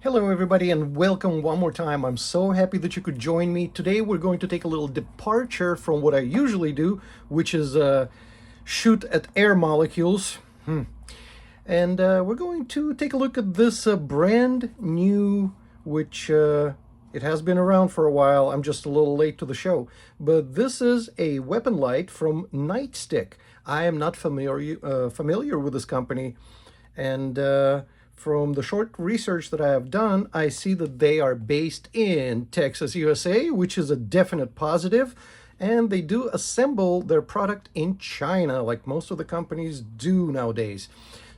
Hello everybody and welcome one more time. I'm so happy that you could join me. Today we're going to take a little departure from what I usually do, which is shoot at air molecules. And we're going to take a look at this brand new, which it has been around for a while. I'm just a little late to the show. But this is a weapon light from Nightstick. I am not familiar with this company. And from the short research that I have done, I see that they are based in Texas, USA, which is a definite positive. And they do assemble their product in China, like most of the companies do nowadays.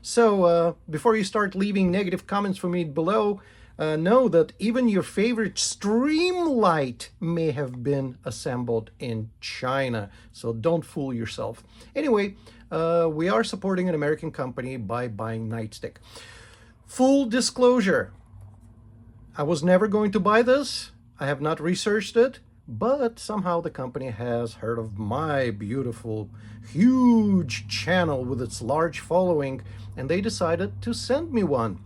So before you start leaving negative comments for me below, know that even your favorite stream light may have been assembled in China. So don't fool yourself. Anyway, we are supporting an American company by buying Nightstick. Full disclosure, I was never going to buy this. I have not researched it, but somehow the company has heard of my beautiful, huge channel with its large following, and they decided to send me one.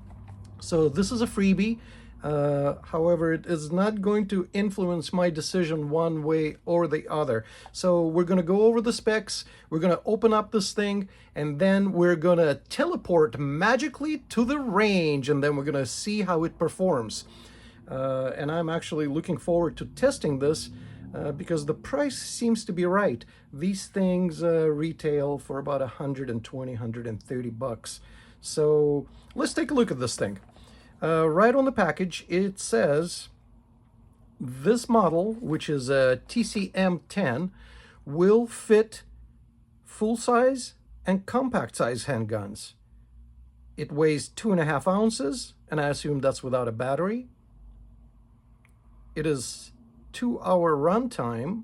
So this is a freebie. However, it is not going to influence my decision one way or the other. So we're going to go over the specs, we're going to open up this thing, and then we're going to teleport magically to the range, and then we're going to see how it performs. And I'm actually looking forward to testing this because the price seems to be right. These things retail for about 120, 130 bucks. So let's take a look at this thing. Right on the package, it says this model, which is a TCM-10, will fit full-size and compact-size handguns. It weighs 2.5 ounces, and I assume that's without a battery. It is 2-hour runtime,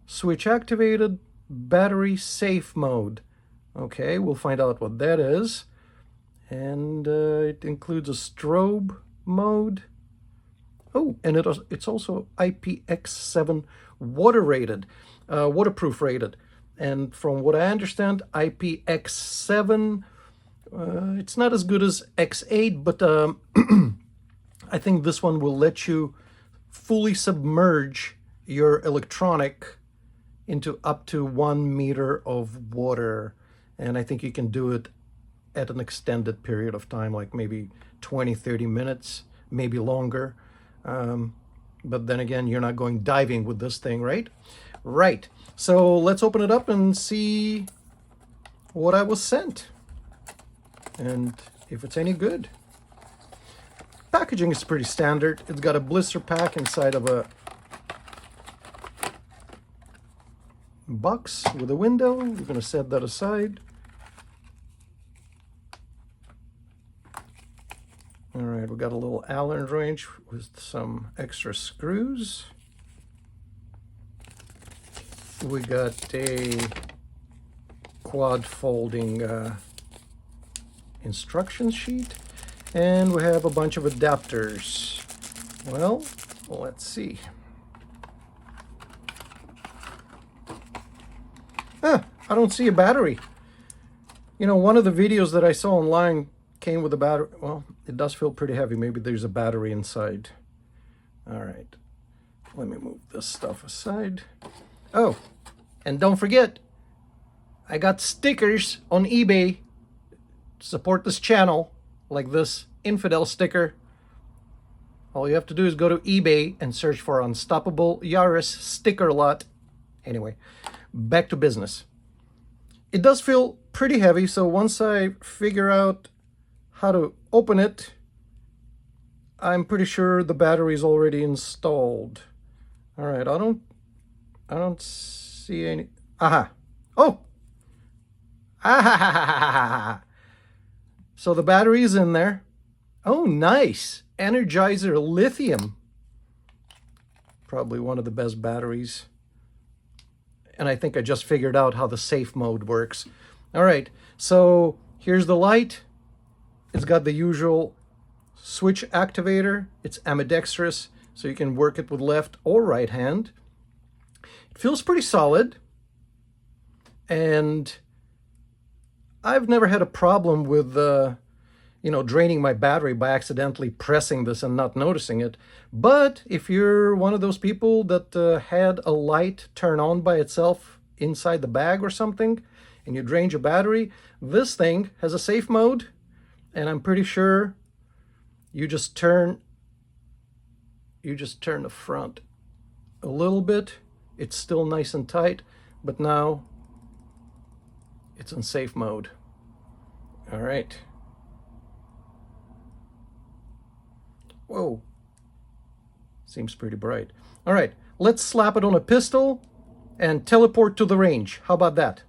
switch activated, battery safe mode. Okay, we'll find out what that is. And it includes a strobe mode. Oh, and it's also IPX7 waterproof rated. And from what I understand, IPX7, it's not as good as X8, but I think this one will let you fully submerge your electronic into up to 1 meter of water. And I think you can do it at an extended period of time, like maybe 20, 30 minutes, maybe longer. But then again, you're not going diving with this thing, right? Right. So let's open it up and see what I was sent and if it's any good. Packaging is pretty standard. It's got a blister pack inside of a box with a window. We're going to set that aside. All right, we got a little Allen wrench with some extra screws. We got a quad folding instruction sheet, and we have a bunch of adapters. Well, let's see. I don't see a battery. You know, one of the videos that I saw online came with a battery. Well, it does feel pretty heavy. Maybe there's a battery inside. All right, let me move this stuff aside. Oh, and don't forget, I got stickers on eBay to support this channel, like this infidel sticker. All you have to do is go to eBay and search for Unstoppable Yaris sticker lot. Anyway, back to business. It does feel pretty heavy, so once I figure out how to open it, I'm pretty sure the battery is already installed. All right, I don't see any. Aha. Oh. Ah. So the battery is in there. Oh, nice. Energizer lithium. Probably one of the best batteries. And I think I just figured out how the safe mode works. All right, so here's the light. It's got the usual switch activator. It's ambidextrous, so you can work it with left or right hand. It feels pretty solid. And I've never had a problem with draining my battery by accidentally pressing this and not noticing it. But if you're one of those people that had a light turn on by itself inside the bag or something, and you drained your battery, this thing has a safe mode, and I'm pretty sure you just turn the front a little bit. It's still nice and tight, but now it's in safe mode. All right. Whoa. Seems pretty bright. All right, let's slap it on a pistol and teleport to the range. How about that?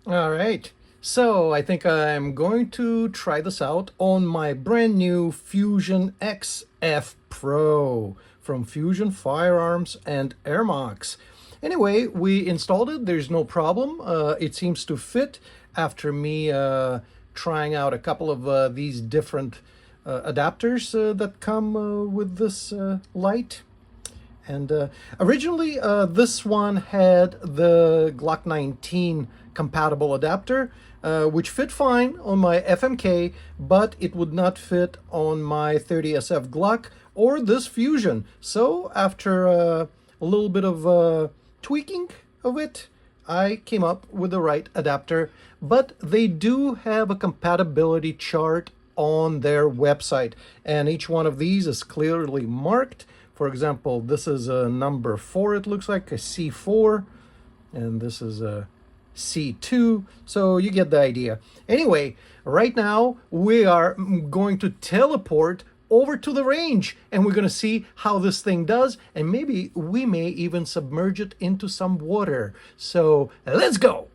All right. So I think I'm going to try this out on my brand new Fusion XF Pro from Fusion Firearms and Airmox. Anyway, we installed it. There's no problem. It seems to fit after me trying out a couple of these different adapters that come with this light. And originally, this one had the Glock 19 compatible adapter, which fit fine on my FMK, but it would not fit on my 30SF Glock or this Fusion. So after a little bit of tweaking of it, I came up with the right adapter. But they do have a compatibility chart on their website, and each one of these is clearly marked. For example, this is a number 4, it looks like, a C4, and this is a C2, so you get the idea. Anyway, right now we are going to teleport over to the range, and we're going to see how this thing does, and maybe we may even submerge it into some water. So let's go!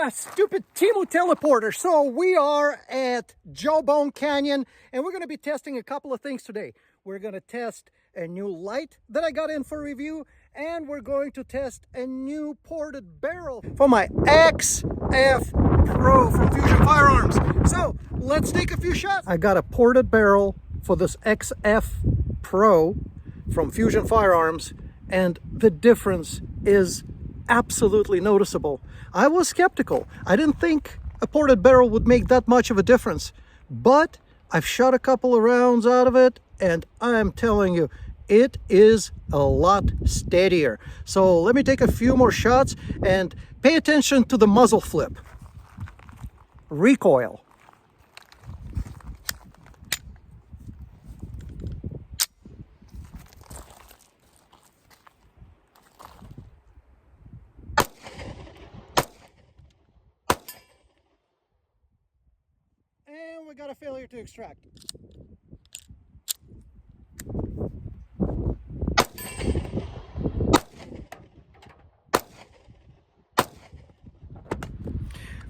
Stupid Temu teleporter. So we are at Jawbone Canyon, and we're going to be testing a couple of things today. We're going to test a new light that I got in for review, and we're going to test a new ported barrel for my XF Pro from Fusion Firearms. So let's take a few shots. I got a ported barrel for this XF Pro from Fusion Firearms, and the difference is absolutely noticeable. I was skeptical. I didn't think a ported barrel would make that much of a difference, but I've shot a couple of rounds out of it, and I'm telling you, it is a lot steadier. So let me take a few more shots and pay attention to the muzzle flip. Recoil. And we got a failure to extract.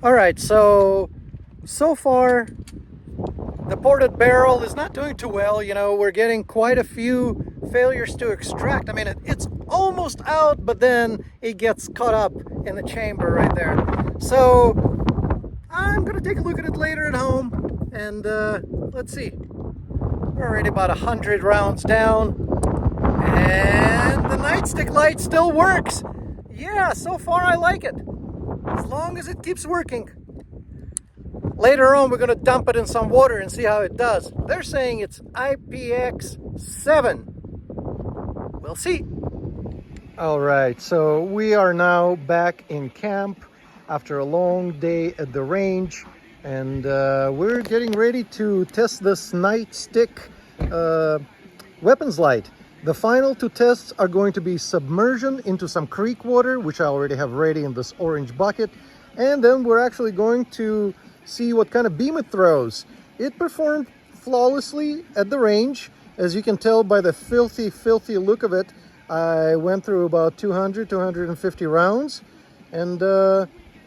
All right, so far the ported barrel is not doing too well. You know, we're getting quite a few failures to extract. I mean, it's almost out, but then it gets caught up in the chamber right there. So I'm gonna take a look at it later at home, and let's see. We're already about 100 rounds down, and the Nightstick light still works. Yeah, so far I like it, as long as it keeps working. Later on, we're gonna dump it in some water and see how it does. They're saying it's IPX7. We'll see. All right, so we are now back in camp after a long day at the range, and we're getting ready to test this Nightstick weapons light. The final two tests are going to be submersion into some creek water, which I already have ready in this orange bucket, and then we're actually going to see what kind of beam it throws. It performed flawlessly at the range. As you can tell by the filthy look of it, I went through about 250 rounds, and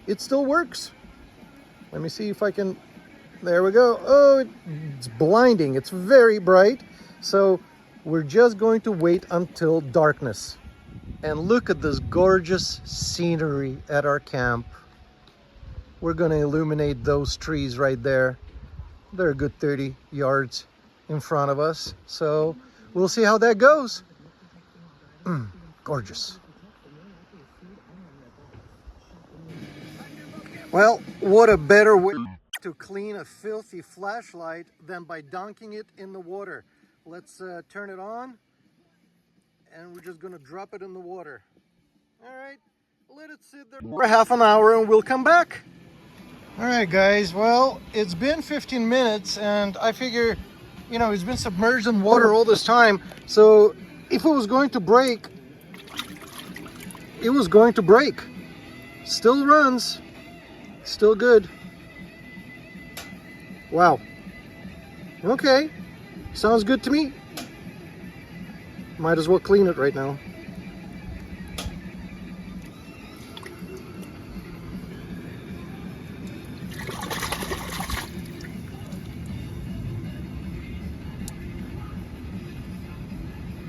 it still works. Let me see if I can, there we go. Oh, it's blinding, it's very bright. So we're just going to wait until darkness. And look at this gorgeous scenery at our camp. We're gonna illuminate those trees right there. They're a good 30 yards. in front of us. So we'll see how that goes. Gorgeous. Well, what a better way to clean a filthy flashlight than by dunking it in the water. Let's turn it on, and we're just gonna drop it in the water. All right, let it sit there for half an hour and we'll come back. All right, guys, well, it's been 15 minutes and I figure, you know, it's been submerged in water all this time. So if it was going to break, it was going to break. Still runs, still good. Wow. Okay, sounds good to me. Might as well clean it right now.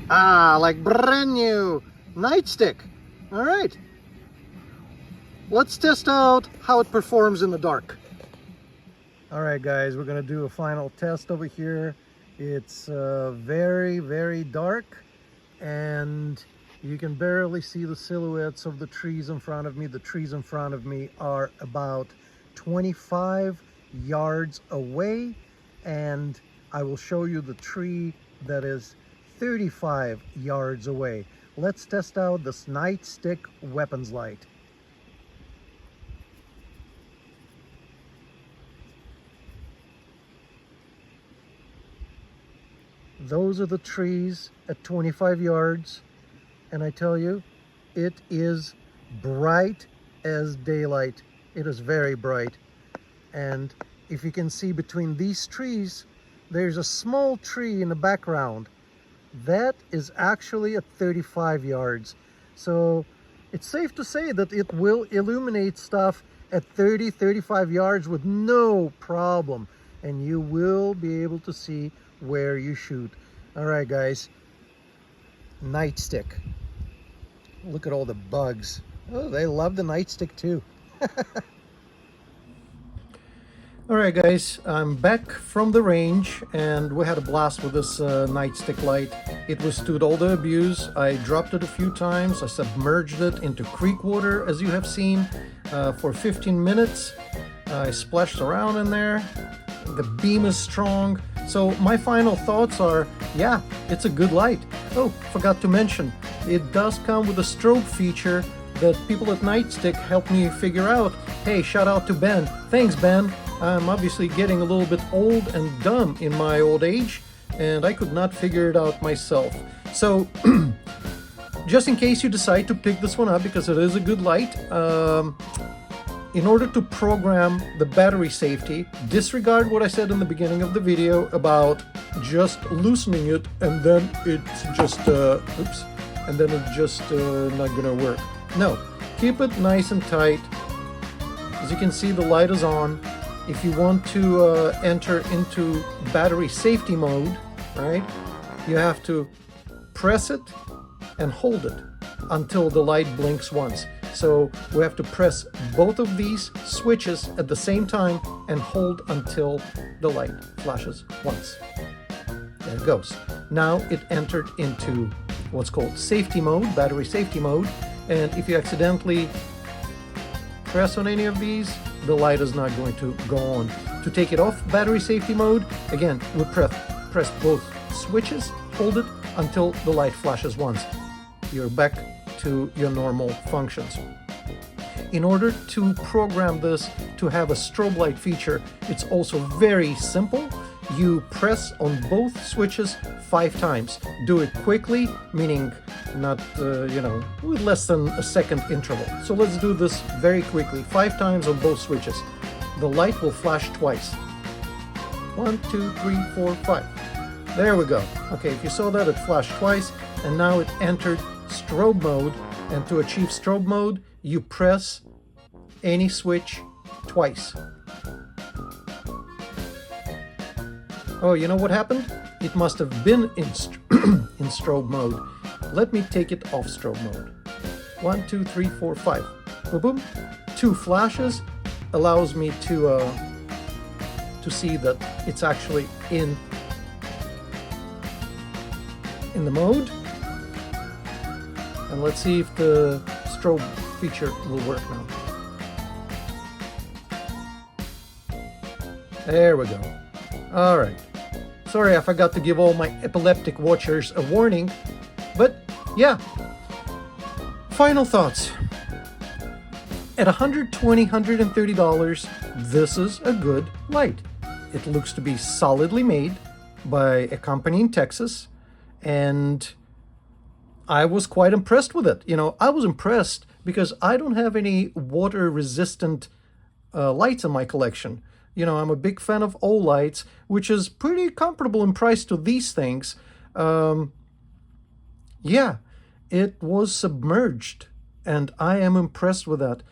Ah, like brand new Nightstick. All right. Let's test out how it performs in the dark. All right, guys, we're gonna do a final test over here. It's very, very dark, and you can barely see the silhouettes of the trees in front of me. The trees in front of me are about 25 yards away, and I will show you the tree that is 35 yards away. Let's test out this Nightstick weapons light. Those are the trees at 25 yards, and I tell you, it is bright as daylight. It is very bright. And if you can see between these trees, there's a small tree in the background. That is actually at 35 yards. So it's safe to say that it will illuminate stuff at 30, 35 yards with no problem. And you will be able to see where you shoot. All right, guys. Nightstick. Look at all the bugs. Oh, they love the Nightstick too. All right, guys, I'm back from the range, and we had a blast with this Nightstick light. It withstood all the abuse. I dropped it a few times. I submerged it into creek water, as you have seen, for 15 minutes. I splashed around in there. The beam is strong. So my final thoughts are, yeah, it's a good light. Oh, forgot to mention, it does come with a strobe feature that people at Nightstick helped me figure out. Hey, shout out to Ben. Thanks, Ben. I'm obviously getting a little bit old and dumb in my old age, and I could not figure it out myself. So, just in case you decide to pick this one up, because it is a good light, in order to program the battery safety, disregard what I said in the beginning of the video about just loosening it and then it's just, and then it's just not gonna work. No, keep it nice and tight. As you can see, the light is on. If you want to enter into battery safety mode, right, you have to press it and hold it until the light blinks once. So we have to press both of these switches at the same time and hold until the light flashes once. There it goes. Now it entered into what's called safety mode, battery safety mode, and if you accidentally press on any of these, the light is not going to go on. To take it off battery safety mode, again, we press both switches, hold it until the light flashes once. You're back to your normal functions. In order to program this to have a strobe light feature, it's also very simple. You press on both switches 5 times. Do it quickly, meaning not, with less than a second interval. So let's do this very quickly. 5 times on both switches. The light will flash twice. 1, 2, 3, 4, 5. There we go. Okay, if you saw that, it flashed twice, and now it entered strobe mode. And to achieve strobe mode, you press any switch twice. Oh, you know what happened? It must have been in strobe mode. Let me take it off strobe mode. 1, 2, 3, 4, 5. Boom, boom. 2 flashes allows me to see that it's actually in in the mode. And let's see if the strobe feature will work now. There we go. All right. Sorry, I forgot to give all my epileptic watchers a warning, but yeah. Final thoughts. At $120, $130, this is a good light. It looks to be solidly made by a company in Texas, and I was quite impressed with it. You know, I was impressed because I don't have any water-resistant lights in my collection. You know, I'm a big fan of O-lights, which is pretty comparable in price to these things. Yeah, it was submerged, and I am impressed with that.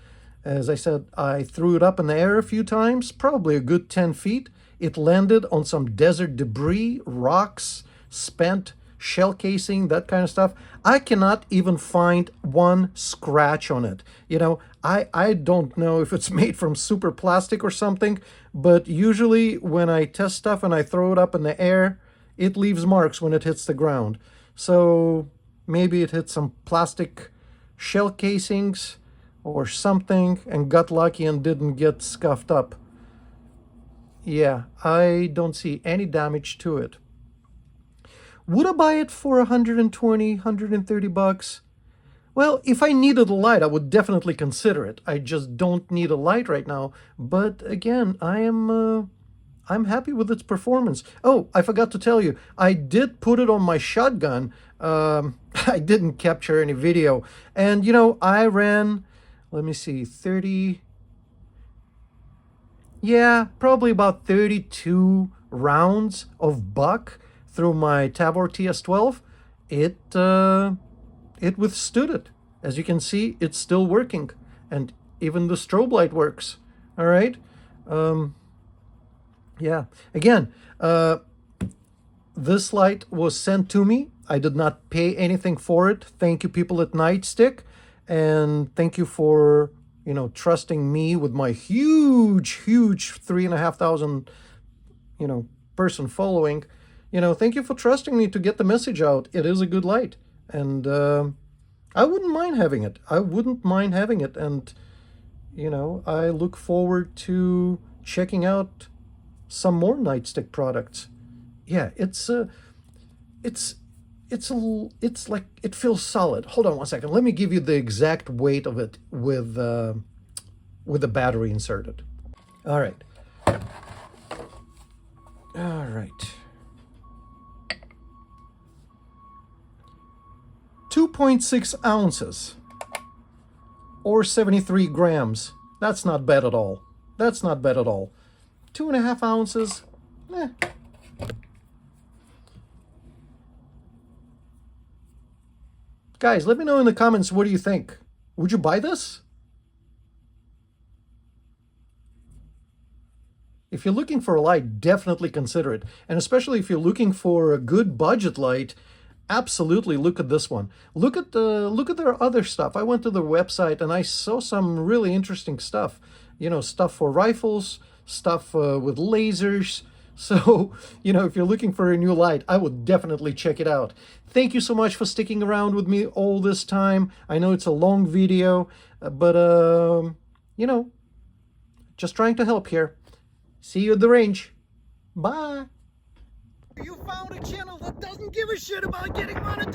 As I said, I threw it up in the air a few times, probably a good 10 feet. It landed on some desert debris, rocks, spent shell casing, that kind of stuff. I cannot even find one scratch on it. You know, I don't know if it's made from super plastic or something, but usually when I test stuff and I throw it up in the air, it leaves marks when it hits the ground. So maybe it hit some plastic shell casings or something and got lucky and didn't get scuffed up. Yeah, I don't see any damage to it. Would I buy it for $120, $130? Well, if I needed a light, I would definitely consider it. I just don't need a light right now. But again, I'm happy with its performance. Oh, I forgot to tell you, I did put it on my shotgun. I didn't capture any video. And, you know, I ran, let me see, 30... Yeah, probably about 32 rounds of buck through my Tavor TS12. It withstood it. As you can see, it's still working, and even the strobe light works. All right. Yeah. Again, this light was sent to me. I did not pay anything for it. Thank you, people at Nightstick, and thank you for, you know, trusting me with my huge 3,500, you know, person following. You know, thank you for trusting me to get the message out. It is a good light, and I wouldn't mind having it. I wouldn't mind having it, and you know, I look forward to checking out some more Nightstick products. Yeah, it's like, it feels solid. Hold on one second. Let me give you the exact weight of it with the battery inserted. All right. All right. 2.6 ounces or 73 grams. That's not bad at all. That's not bad at all. 2.5 ounces. Guys, let me know in the comments, what do you think? Would you buy this? If you're looking for a light, definitely consider it. And especially if you're looking for a good budget light, absolutely look at this one. Look at their other stuff. I went to their website and I saw some really interesting stuff. You know, stuff for rifles, stuff with lasers. So, you know, if you're looking for a new light, I would definitely check it out. Thank you so much for sticking around with me all this time. I know it's a long video, but, you know, just trying to help here. See you at the range. Bye. You found a channel that doesn't give a shit about getting monetized.